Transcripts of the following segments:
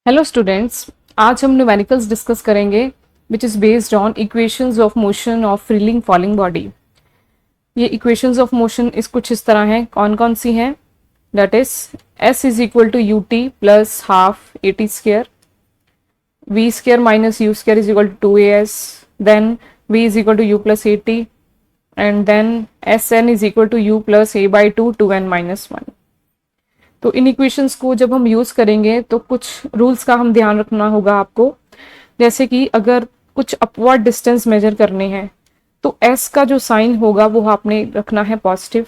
Hello students, आज हम numericals discuss करेंगे which is based on equations of motion of freely falling body. ये equations of motion इस कुछ इस तरह हैं। कौन कौन सी हैं? That is s is equal to u t plus half a t square, v square minus u square is equal to a s, then v is equal to u plus a t, and then s n is equal to u plus A by two n minus one. तो इन equations को जब हम use करेंगे तो कुछ rules का हम ध्यान रखना होगा आपको। जैसे कि अगर कुछ अपवर्ड डिस्टेंस मेजर करने हैं तो एस का जो साइन होगा वो आपने रखना है पॉजिटिव।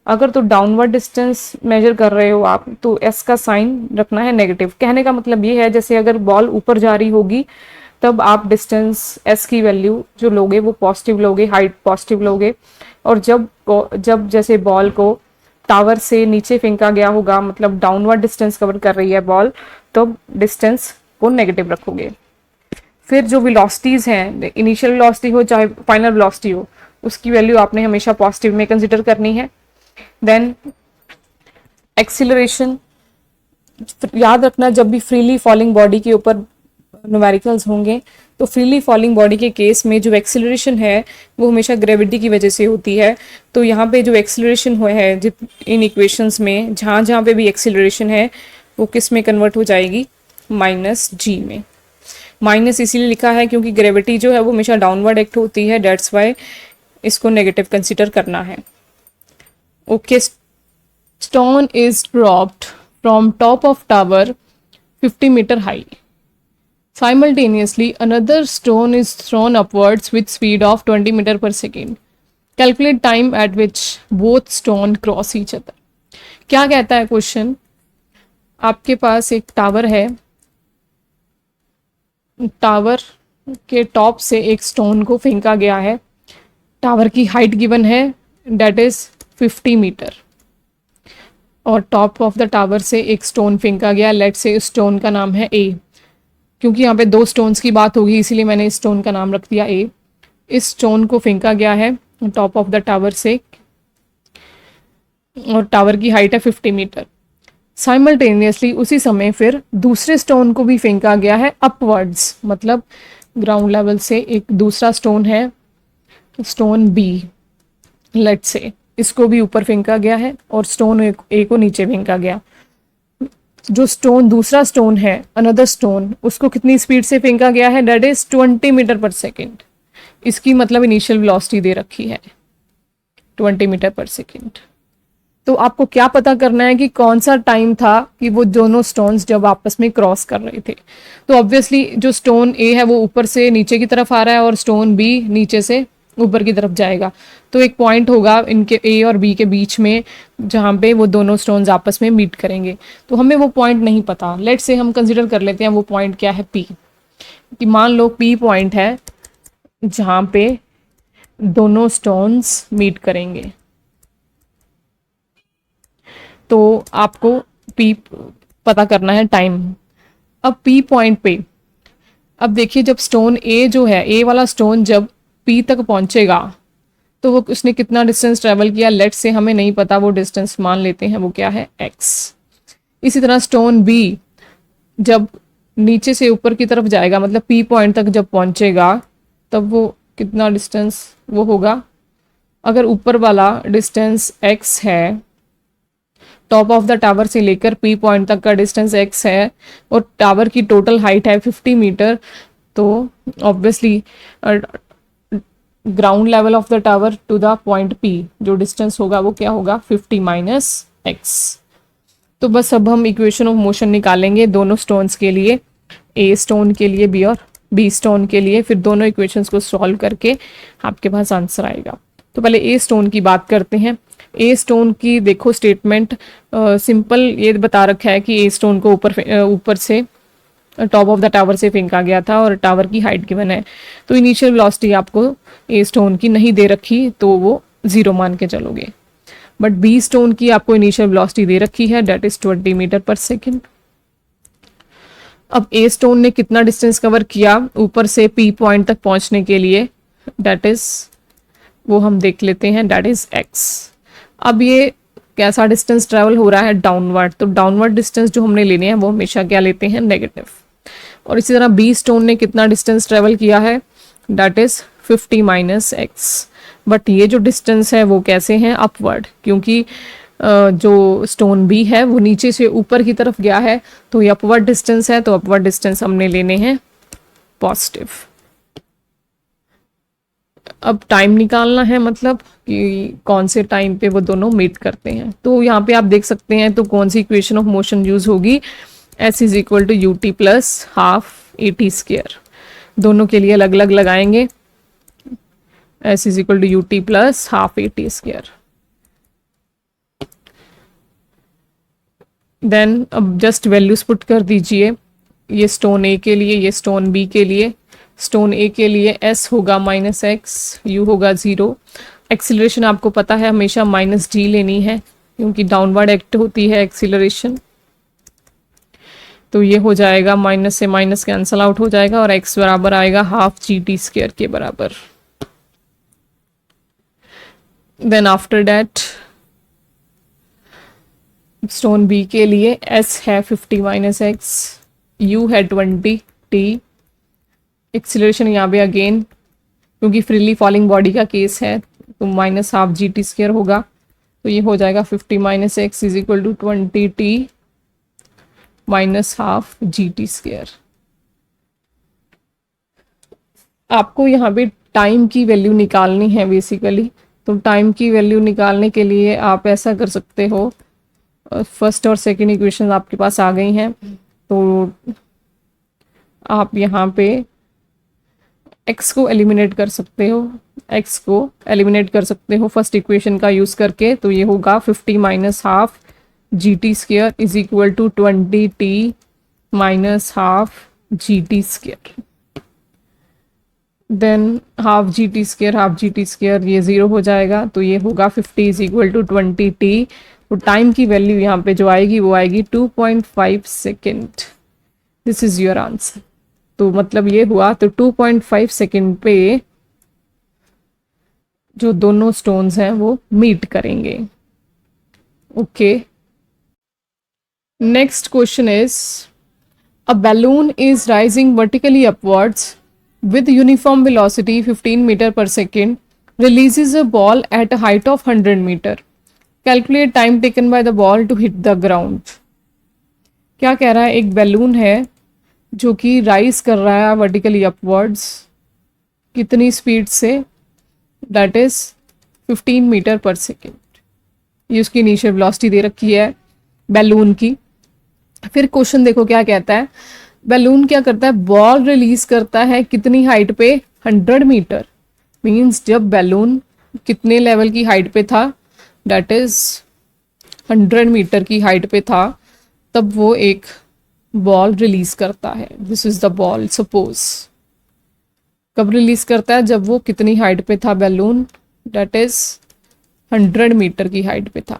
अगर तो डाउनवर्ड डिस्टेंस मेजर कर रहे हो आप तो एस का साइन रखना है नेगेटिव। कहने का मतलब ये है, जैसे अगर बॉल ऊपर जा रही होगी तब आप डिस्टेंस एस की वैल्यू जो लोगे वो पॉजिटिव लोगे, हाइट पॉजिटिव लोगे। और जब जैसे बॉल को टावर से नीचे फेंका गया होगा, मतलब डाउनवर्ड डिस्टेंस कवर कर रही है बॉल, तो डिस्टेंस को नेगेटिव रखोगे। फिर जो वेलोसिटीज हैं, इनिशियल वेलोसिटी हो चाहे फाइनल वेलोसिटी हो, उसकी वैल्यू आपने हमेशा पॉजिटिव में कंसिडर करनी है। देन एक्सीलरेशन, याद रखना जब भी फ्रीली फॉलिंग बॉडी के ऊपर न्यूमेरिकल्स होंगे तो फ्रीली फॉलिंग बॉडी के केस में जो एक्सीलरेशन है वो हमेशा ग्रेविटी की वजह से होती है। तो यहाँ पे जो एक्सीलरेशन हुआ है इन इक्वेशंस में, जहाँ जहाँ पे भी एक्सीलरेशन है वो किस में कन्वर्ट हो जाएगी? माइनस जी में। माइनस इसीलिए लिखा है क्योंकि ग्रेविटी जो है वो हमेशा डाउनवर्ड एक्ट होती है, डेट्स वाई इसको नेगेटिव कंसिडर करना है। Okay, stone is dropped from top of tower 50 metre high. Simultaneously, another stone is thrown upwards with speed of 20 meter per second. Calculate time at which both stone cross each other. क्या कहता है question? आपके पास एक tower है, tower के top से एक stone को फेंका गया है। टावर की हाइट गिवन है, डेट इज 50 मीटर, और टॉप ऑफ द टावर से एक स्टोन फेंका गया। लेट से स्टोन का नाम है ए। क्योंकि यहाँ पे दो स्टोन्स की बात होगी इसीलिए मैंने इस स्टोन का नाम रख दिया ए। इस स्टोन को फेंका गया है टॉप ऑफ द टावर से और टावर की हाइट है 50 मीटर। साइमल्टेनियसली उसी समय फिर दूसरे स्टोन को भी फेंका गया है अपवर्ड्स, मतलब ग्राउंड लेवल से एक दूसरा स्टोन है, स्टोन बी। लेट से इसको भी ऊपर फेंका गया है और स्टोन ए को नीचे फेंका गया। जो स्टोन दूसरा स्टोन है, अनदर स्टोन, उसको कितनी स्पीड से फेंका गया है? That is 20 metre per second. इसकी मतलब इनिशियल वेलोसिटी दे रखी है 20 मीटर पर सेकेंड। तो आपको क्या पता करना है कि कौन सा टाइम था कि वो दोनों स्टोन्स जब आपस में क्रॉस कर रहे थे। तो ऑब्वियसली जो स्टोन ए है वो ऊपर से नीचे की तरफ आ रहा है और स्टोन बी नीचे से ऊपर की तरफ जाएगा। तो एक पॉइंट होगा इनके ए और बी के बीच में जहाँ पे वो दोनों स्टोन्स आपस में मीट करेंगे। तो हमें वो पॉइंट नहीं पता। लेट से हम कंसिडर कर लेते हैं वो पॉइंट क्या है, पी। कि मान लो पी पॉइंट है जहाँ पे दोनों स्टोन्स मीट करेंगे। तो आपको पी पता करना है टाइम। अब पी पॉइंट पे, अब देखिए जब स्टोन ए जो है, ए वाला स्टोन जब पी तक पहुंचेगा तो वो उसने कितना डिस्टेंस ट्रेवल किया? लेट से हमें नहीं पता, वो डिस्टेंस मान लेते हैं वो क्या है, एक्स। इसी तरह स्टोन बी जब नीचे से ऊपर की तरफ जाएगा, मतलब पी पॉइंट तक जब पहुंचेगा तब वो कितना डिस्टेंस वो होगा? अगर ऊपर वाला डिस्टेंस एक्स है, टॉप ऑफ द टावर से लेकर पी पॉइंट तक का डिस्टेंस एक्स है और टावर की टोटल हाइट है 50 मीटर, तो obviously ground level of the tower to the point P जो डिस्टेंस होगा वो क्या होगा? 50 माइनस एक्स। तो बस अब हम इक्वेशन ऑफ मोशन निकालेंगे दोनों स्टोन्स के लिए, ए स्टोन के लिए बी और बी स्टोन के लिए। फिर दोनों इक्वेशंस को सॉल्व करके आपके पास आंसर आएगा। तो पहले ए स्टोन की बात करते हैं। ए स्टोन की देखो स्टेटमेंट सिंपल ये बता रखा है कि ए स्टोन को ऊपर से टॉप ऑफ द टावर से फेंका गया था और टावर की हाइट गिवन है। तो इनिशियल वेलोसिटी आपको ए स्टोन की नहीं दे रखी तो वो 0 मान के चलोगे। बट बी स्टोन की आपको इनिशियल वेलोसिटी दे रखी है, date is 20 metre per second. अब ए स्टोन ने कितना डिस्टेंस कवर किया ऊपर से पी पॉइंट तक पहुंचने के लिए? डेट इज वो हम देख लेते हैं, डेट इज एक्स। अब ये कैसा डिस्टेंस ट्रेवल हो रहा है, डाउनवर्ड। तो डाउनवर्ड डिस्टेंस जो हमने लेने हैं वो हमेशा क्या लेते हैं, नेगेटिव। और इसी तरह बी स्टोन ने कितना डिस्टेंस ट्रेवल किया है, that is 50 minus x. But ये जो डिस्टेंस है वो कैसे हैं, अपवर्ड, क्योंकि जो स्टोन बी है वो नीचे से ऊपर की तरफ गया है, तो ये अपवर्ड डिस्टेंस है, तो अपवर्ड डिस्टेंस हमने लेने हैं पॉजिटिव। अब टाइम निकालना है, मतलब कि कौन से टाइम पे वो दोनों मीट करते हैं। तो यहाँ पे आप देख सकते हैं, तो कौन सी इक्वेशन ऑफ मोशन यूज होगी, s is equal to u t plus half a t square. दोनों के लिए अलग अलग लगाएंगे, s is equal to u t plus half a t square. Then अब जस्ट वैल्यूज पुट कर दीजिए, ये स्टोन ए के लिए, ये स्टोन बी के लिए। स्टोन ए के लिए s होगा माइनस एक्स, यू होगा 0। एक्सीलरेशन आपको पता है हमेशा माइनस d लेनी है, क्योंकि डाउनवर्ड एक्ट होती है एक्सीलरेशन। तो ये हो जाएगा, माइनस से माइनस कैंसल आउट हो जाएगा, और x बराबर आएगा हाफ जी टी स्क्वायर के बराबर। Then after that stone B के लिए s है 50 माइनस एक्स, u है 20 t। एक्सीलरेशन यहाँ पे अगेन, क्योंकि फ्रीली फॉलिंग बॉडी का केस है, तो minus half g t square होगा। तो ये हो जाएगा 50 minus x is equal to 20 t minus half g t square. आपको यहाँ पे टाइम की वैल्यू निकालनी है बेसिकली। तो टाइम की वैल्यू निकालने के लिए आप ऐसा कर सकते हो, फर्स्ट और सेकंड इक्वेशन आपके पास आ गई हैं, तो आप यहाँ पे x को एलिमिनेट कर सकते हो, x को एलिमिनेट कर सकते हो फर्स्ट इक्वेशन का यूज करके। तो ये होगा 50 minus half g t square is equal to 20 t minus half g t square. Then half g t square ये 0 हो जाएगा, तो ये होगा 50 इज इक्वल टू 20 टी। तो टाइम की वैल्यू यहाँ पे जो आएगी वो आएगी 2.5 second. This is your answer. तो मतलब ये हुआ, तो 2.5 सेकेंड पे जो दोनों स्टोन्स हैं वो मीट करेंगे। Okay, next question is, a balloon is rising vertically upwards with uniform velocity 15 meter per second, releases a ball at a height of 100 meter. Calculate time taken by the ball to hit the ground. क्या कह रहा है, एक balloon है जो कि rise कर रहा है वर्टिकली अपवर्ड्स, कितनी स्पीड से, that is 15 metre per second. ये उसकी इनिशियल वेलोसिटी दे रखी है बैलून की। फिर क्वेश्चन देखो क्या कहता है, बैलून क्या करता है, बॉल रिलीज करता है कितनी हाइट पे, 100 मीटर। मींस जब बैलून कितने लेवल की हाइट पे था, दैट इज 100 मीटर की हाइट पे था, तब वो एक बॉल रिलीज करता है। This is the ball. Suppose कब रिलीज करता है, जब वो कितनी हाइट पे था बैलून, दैट इज 100 मीटर की हाइट पे था।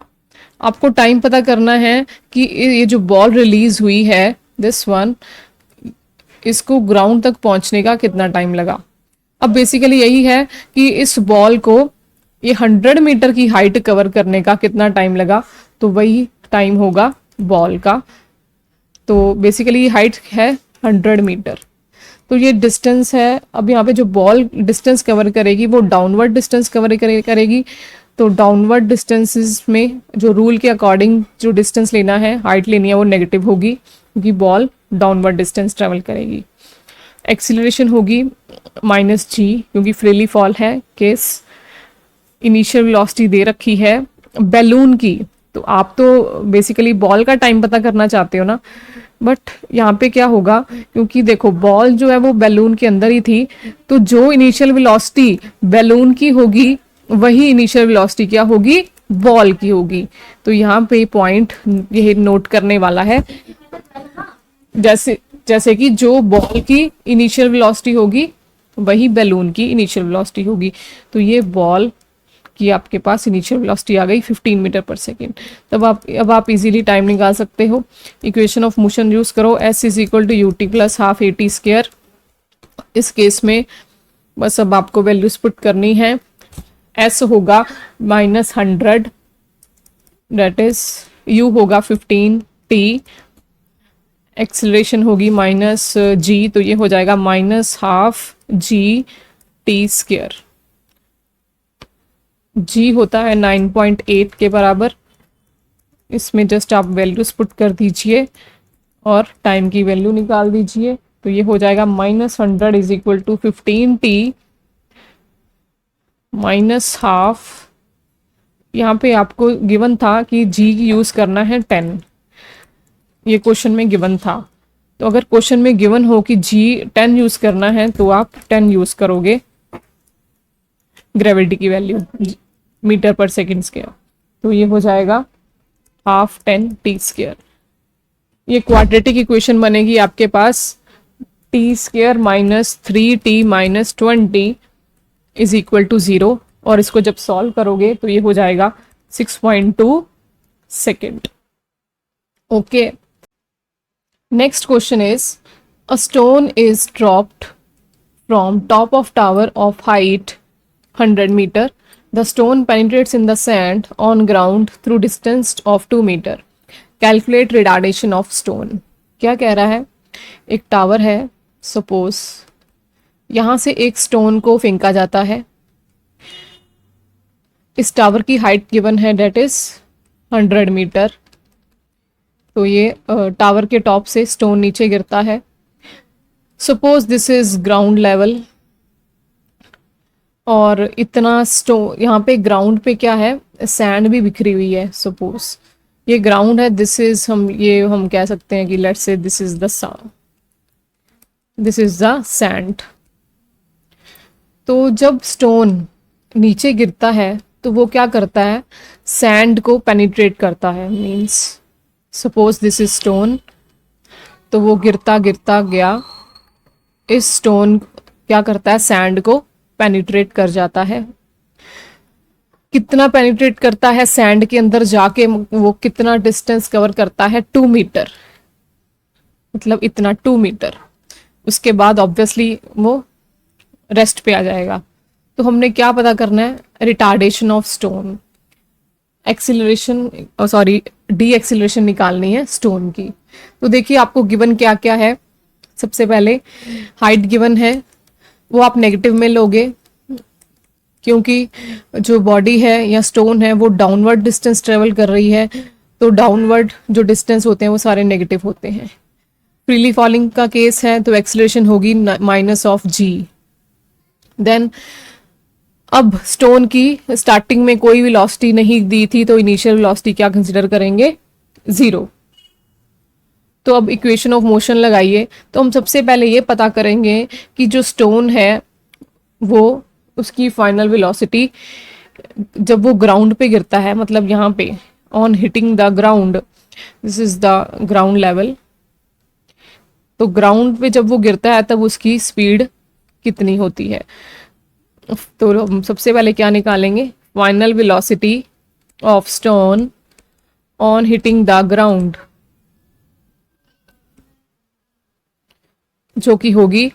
आपको टाइम पता करना है कि ये जो बॉल रिलीज हुई है, दिस वन, इसको ग्राउंड तक पहुंचने का कितना टाइम लगा। अब बेसिकली यही है कि इस बॉल को ये 100 मीटर की हाइट कवर करने का कितना टाइम लगा, तो वही टाइम होगा बॉल का। तो बेसिकली ये हाइट है 100 मीटर, तो ये डिस्टेंस है। अब यहाँ पे जो बॉल डिस्टेंस कवर करेगी वो डाउनवर्ड डिस्टेंस कवर करेगी। तो डाउनवर्ड डिस्टेंसेस में जो रूल के अकॉर्डिंग जो डिस्टेंस लेना है, हाइट लेनी है, वो नेगेटिव होगी, क्योंकि बॉल डाउनवर्ड डिस्टेंस ट्रेवल करेगी। एक्सीलरेशन होगी माइनस जी, क्योंकि फ्रीली फॉल है केस। इनिशियल वेलोसिटी दे रखी है बैलून की। तो आप तो बेसिकली बॉल का टाइम पता करना चाहते हो ना, बट यहाँ पे क्या होगा, क्योंकि देखो बॉल जो है वो बैलून के अंदर ही थी, तो जो इनिशियल वेलोसिटी बैलून की होगी वही इनिशियल वेलोसिटी क्या होगी, बॉल की होगी। तो यहाँ पे पॉइंट ये नोट करने वाला है, जैसे कि जो बॉल की इनिशियल वेलोसिटी होगी वही बैलून की इनिशियल वेलोसिटी होगी। तो ये बॉल की आपके पास इनिशियल वेलोसिटी आ गई 15 मीटर पर सेकेंड। तब अब आप इजीली टाइम निकाल सकते हो। इक्वेशन ऑफ मोशन यूज करो, s is equal to u t plus half a t square. इस केस में बस अब आपको वैल्यूज पुट करनी है। s होगा -100 डेट इज u होगा 15t, एक्सेलरेशन होगी माइनस g, तो ये हो जाएगा minus half g T square. g होता है 9.8 के बराबर, इसमें जस्ट आप वैल्यूज पुट कर दीजिए और टाइम की वैल्यू निकाल दीजिए, तो ये हो जाएगा -100 is equal to 15t minus half. यहाँ पे आपको गिवन था कि g यूज करना है 10, ये क्वेश्चन में गिवन था। तो अगर क्वेश्चन में गिवन हो कि g 10 यूज करना है तो आप 10 यूज करोगे ग्रेविटी की value metre per second square, तो ये हो जाएगा हाफ 10t स्क्वायर। ये क्वाड्रेटिक इक्वेशन बनेगी आपके पास t square minus 3t minus 20 is equal to 0, और इसको जब सॉल्व करोगे तो ये हो जाएगा 6.2 second. Okay, next question is a stone is dropped from top of tower of height 100 metre, the stone penetrates in the sand on ground through distance of 2 metre, calculate retardation of stone. क्या कह रहा है, एक tower है, suppose यहां से एक stone को फेंका जाता है, इस टावर की हाइट गिवन है डेट इज 100 मीटर, तो ये टावर के टॉप से स्टोन नीचे गिरता है। Suppose this is ground level, और इतना स्टोन यहाँ पे ग्राउंड पे क्या है, सैंड भी बिखरी हुई है। सपोज ये ग्राउंड है, दिस इज हम कह सकते हैं कि let's say this is the sand. तो जब स्टोन नीचे गिरता है तो वो क्या करता है, सैंड को पेनिट्रेट करता है। Means suppose this is stone, तो वो गिरता गिरता गया, इस स्टोन क्या करता है, सैंड को पेनिट्रेट कर जाता है। कितना पेनिट्रेट करता है, सैंड के अंदर जाके वो कितना डिस्टेंस कवर करता है, 2 मीटर, मतलब इतना 2 मीटर। उसके बाद ऑब्वियसली वो रेस्ट पे आ जाएगा। तो हमने क्या पता करना है, retardation of stone, acceleration sorry D acceleration निकालनी है स्टोन की। तो देखिए आपको गिवन क्या क्या है, सबसे पहले हाइट गिवन है, वो आप नेगेटिव में लोगे क्योंकि जो बॉडी है या स्टोन है वो डाउनवर्ड डिस्टेंस ट्रेवल कर रही है, तो डाउनवर्ड जो डिस्टेंस होते हैं वो सारे नेगेटिव होते हैं। फ्रीली फॉलिंग का केस है तो एक्सीलरेशन होगी माइनस ऑफ जी। देन अब स्टोन की स्टार्टिंग में कोई वेलोसिटी नहीं दी थी, तो इनिशियल वेलोसिटी क्या कंसिडर करेंगे, 0। तो अब इक्वेशन ऑफ मोशन लगाइए, तो हम सबसे पहले ये पता करेंगे कि जो स्टोन है वो उसकी फाइनल वेलोसिटी जब वो ग्राउंड पे गिरता है, मतलब यहाँ पे on hitting the ground, this is the ground level, तो ग्राउंड पे जब वो गिरता है तब उसकी स्पीड कितनी होती है। तो हम सबसे पहले क्या निकालेंगे, final velocity of stone on hitting the ground, जो कि होगी,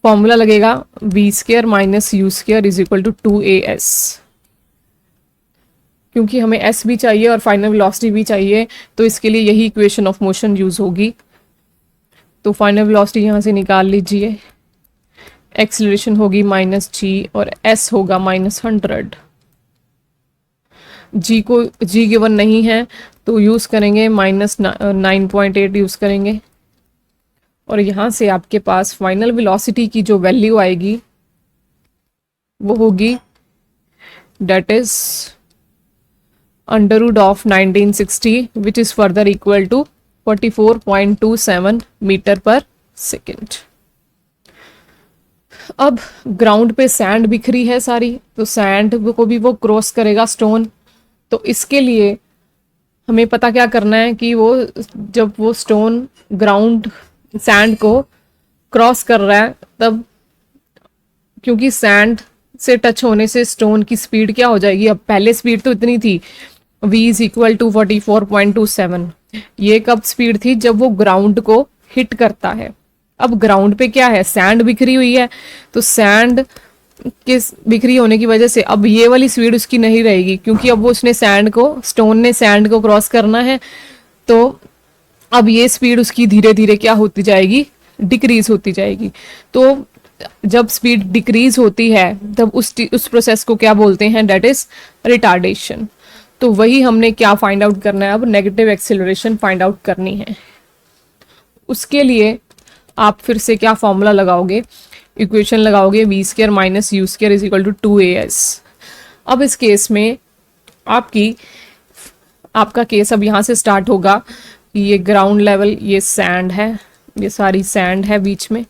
फॉर्मूला लगेगा v square minus u square is equal to 2as। क्योंकि हमें s भी चाहिए और फाइनल वेलोसिटी भी चाहिए, तो इसके लिए यही इक्वेशन ऑफ मोशन यूज होगी। तो फाइनल वेलोसिटी यहाँ से निकाल लीजिए, एक्सीलरेशन होगी माइनस g और s होगा -100। g गिवन नहीं है तो यूज करेंगे -9.8 यूज करेंगे, और यहां से आपके पास फाइनल वेलोसिटी की जो वैल्यू आएगी वो होगी that is √1960 which is further equal to 44.27 metre per second. अब ग्राउंड पे सैंड बिखरी है सारी, तो सैंड को भी वो क्रॉस करेगा स्टोन, तो इसके लिए हमें पता क्या करना है कि वो जब वो स्टोन ग्राउंड सैंड को क्रॉस कर रहा है, तब क्योंकि सैंड से टच होने से स्टोन की स्पीड क्या हो जाएगी, अब पहले स्पीड तो इतनी थी v इज इक्वल टू 44.27, ये कब स्पीड थी, जब वो ग्राउंड को हिट करता है। अब ग्राउंड पे क्या है, सैंड बिखरी हुई है, तो सैंड के बिखरी होने की वजह से अब ये वाली स्पीड उसकी नहीं रहेगी, क्योंकि अब वो उसने स्टोन ने सैंड को क्रॉस करना है। तो अब ये स्पीड उसकी धीरे धीरे क्या होती जाएगी, डिक्रीज होती जाएगी। तो जब स्पीड डिक्रीज होती है तब उस प्रोसेस को क्या बोलते हैं, डेट इज रिटार्डेशन। तो वही हमने क्या फाइंड आउट करना है, अब नेगेटिव एक्सेलरेशन फाइंड आउट करनी है। उसके लिए आप फिर से क्या फॉर्मूला लगाओगे, इक्वेशन लगाओगे v square minus u square is equal to 2as। अब इस केस में आपका केस अब यहाँ से स्टार्ट होगा। ये ग्राउंड लेवल, ये सैंड है, ये सारी सैंड है बीच में।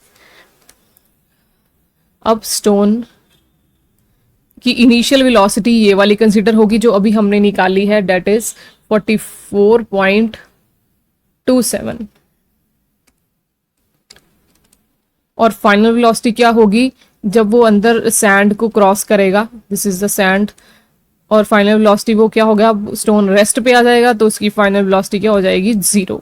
अब स्टोन की इनिशियल वेलोसिटी ये वाली कंसिडर होगी जो अभी हमने निकाली है, डेट इज 44.27। और फाइनल वेलोसिटी क्या होगी जब वो अंदर सैंड को क्रॉस करेगा, दिस इज द सैंड, और फाइनल वेलोसिटी वो क्या होगा, अब स्टोन रेस्ट पे आ जाएगा तो उसकी फाइनल वेलोसिटी क्या हो जाएगी, 0।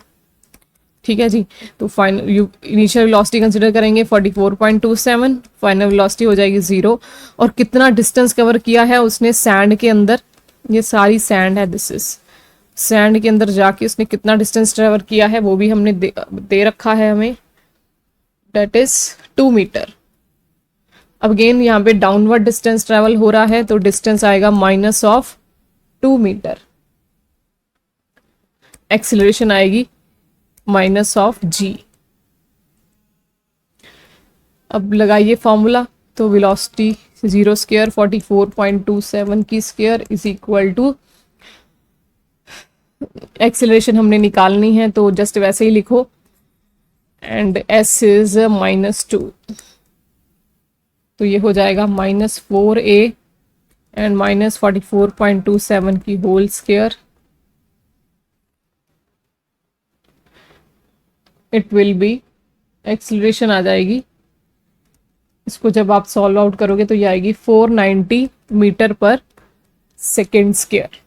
ठीक है जी। तो फाइनल इनिशियल वेलोसिटी कंसिडर करेंगे 44.27, फाइनल वेलोसिटी हो जाएगी 0। और कितना डिस्टेंस कवर किया है उसने सैंड के अंदर, ये सारी सैंड है, दिस इज सैंड के अंदर जाके उसने कितना डिस्टेंस ट्रेवल किया है वो भी हमने दे रखा है हमें, डेट इज 2 मीटर। अब अगेन यहाँ पे डाउनवर्ड डिस्टेंस ट्रेवल हो रहा है तो डिस्टेंस आएगा माइनस ऑफ 2 मीटर। एक्सीलरेशन आएगी माइनस ऑफ जी। अब लगाइए फॉर्मूला, तो वेलोसिटी 0 स्क्वायर 44.27 की square is equal to, acceleration हमने निकालनी है तो जस्ट वैसे ही लिखो, एंड s इज -2, तो ये हो जाएगा -4a एंड -44.27 की whole square. It will be, acceleration आ जाएगी, इसको जब आप सॉल्व आउट करोगे तो ये आएगी 490 मीटर पर सेकेंड स्क्वायर।